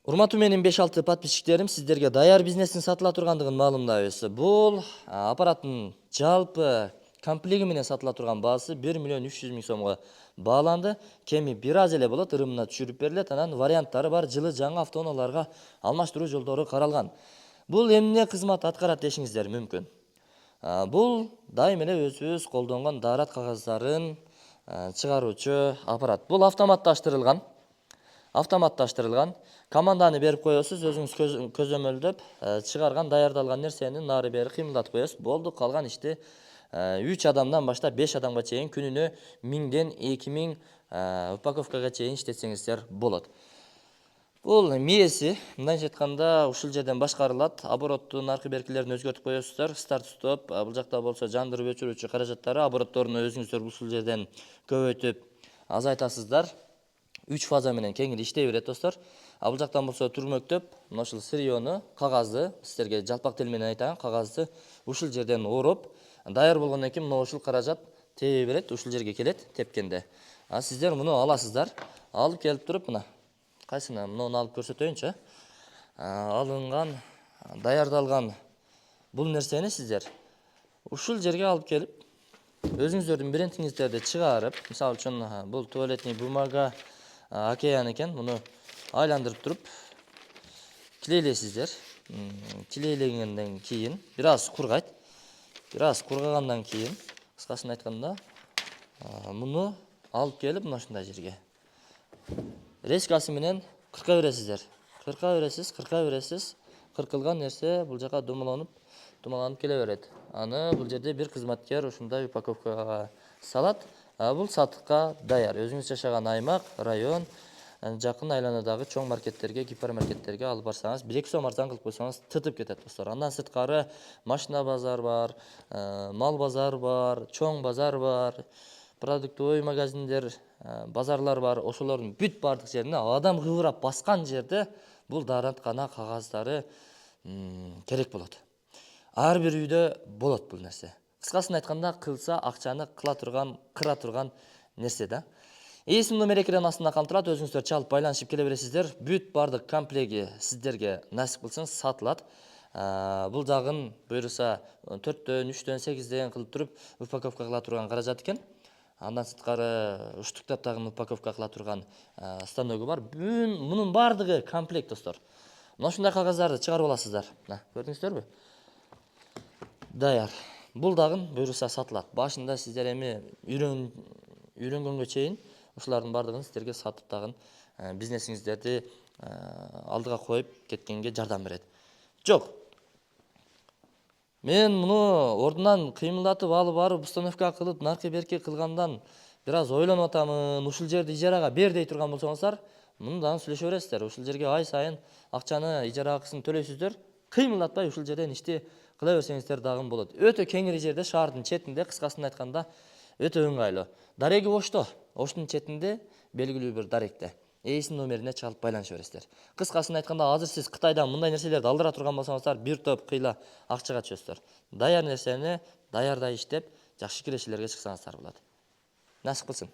Урматтуу менин 5-6 подписчиктерим, сиздерге даяр бизнестин сатыла тургандыгын маалымдайбыз. Бул аппараттын жалпы комплеги менен сатыла турган баасы 1 миллион 300 миң сомго бааланды. Кеми бир аз эле болот, ырымына түшүрүп берилет. Анан варианттары бар, жылы жаңы автоунааларга алмаштыруу жолдору каралган. Бул эмне кызмат аткарат дешиңиздер мүмкүн. Бул дайым эле өзүбүз колдонгон даарат кагаздарын чыгаруучу аппарат. Бул автоматташтырылган. Команданы берип коесуз, өзүңүз көзөмөлдөп чыгарган, даярдалган нерсени нары бери кыймылдатып коесуз. Болду, калган ишти 3 адамдан баштап 5 адамга чейин күнүнө 1000ден 2000 упаковкага чейин иштетсеңиздер болот. Бул мээси мындайча айтканда ушул жерден башкарылат. Обороттун аркы беркилерин өзгөртүп коесуздар. Старт стоп, бул жакта болсо жандырып өчүрүүчү каражаттары, оборотторуну өзүңүздөр ушул жерден көбөйтүп азайтасыздар. 3 фаза менен кеңири иштей берет достор. Бул жактан болсо түрмөктөп, мына ушул сырьёну, кагазды, сиздерге жалпак тил менен айтайын, кагазды ушул жерден ороп, даяр болгондон кийин мына ушул каражат тебе берет, ушул жерге келет тепкенде. Сиздер муну аласыздар. Алып келип туруп, мына кайсына муну алып көрсөтөйүнчү. Алынган, даярдалган бул нерсени сиздер ушул жерге алып келип, өзүңүздөрдүн брендиңиздерди чыгарып, мисалы үчүн бул туалетный бумага океан экен, муну айландырып туруп килейлейсиздер. Килейлегенден кийин бир аз кургайт. Бир аз кургагандан кийин, кыскасын айтканда, муну алып келип мына ушундай жерге резкасы менен кырка бересиздер. Кырка бересиз. Кыркылган нерсе бул жака думаланып келе берет. Аны бул жерде бир кызматкер ушундай упаковкага салат. Бул сатыкка даяр. Өзүңүз жашаган аймак, район, жакын айланадагы чоң маркеттерге, гипермаркеттерге алып барсаңыз, 1-2 сом арзан кылып койсоңуз тытып кетет достор. Андан сырткары машина базар бар, мал базар бар, чоң базар бар, продуктовый магазиндер, базарлар бар. Ошолордун бүт бардык жерине адам кыбырап баскан жерде бул даараткана кагаздары керек болот. Ар бир үйдө болот бул нерсе. Кыскасын айтканда, кылса акчаны кыра турган нерсе да. Эсим номер экран астында калып турат, өзүңүздөр чалып байланышып келе бересиздер. Бүт бардык комплеги сиздерге насип кылсын сатылат. Бул дагы буюрса 4дөн, 3дөн, 8ден кылып туруп упаковка кыла турган каражат экен. Андан сырткары уштуктап дагы упаковка кыла турган станогу бар. Мунун бардыгы комплект достор. Мына ушундай кагаздарды чыгарып аласыздар. Көрдүңүздөрбү? Даяр. Бул дагы буюрса сатылат. Башында сиздер эми үйрөнгөнгө чейин ушулардын бардыгын сиздерге сатып дагы бизнесиңиздерди алдыга коюп кеткенге жардам берет. Жок. Мен муну ордунан кыймылдатып алып барып установка кылып, наркы берки кылгандан бир аз ойлонуп атамын. Ушул жерди ижарага бер дей турган болсоңуздар, муну дагы сүйлөшө бересиздер. Ушул жерге ай сайын акчаны ижара акысын төлөйсүздөр. Кыймылдатпай ушул жерден ишти кыла берсеңиздер дагы болот. Өтө кеңири жерде, шаардын четинде, кыскасын айтканда өтө ыңгайлуу. Дареги Ошто, Оштун четинде белгилүү бир даректе. Эсим номерине чалып байланыша бересиздер. Кыскасын айтканда, азыр сиз Кытайдан мындай нерселерди алдыра турган болсоңуздар, бир топ кыйла акчага түшөсүздөр. Даяр нерсени даярдай иштеп, жакшы кирешелерге чыксаңыздар болот. Насип кылсын.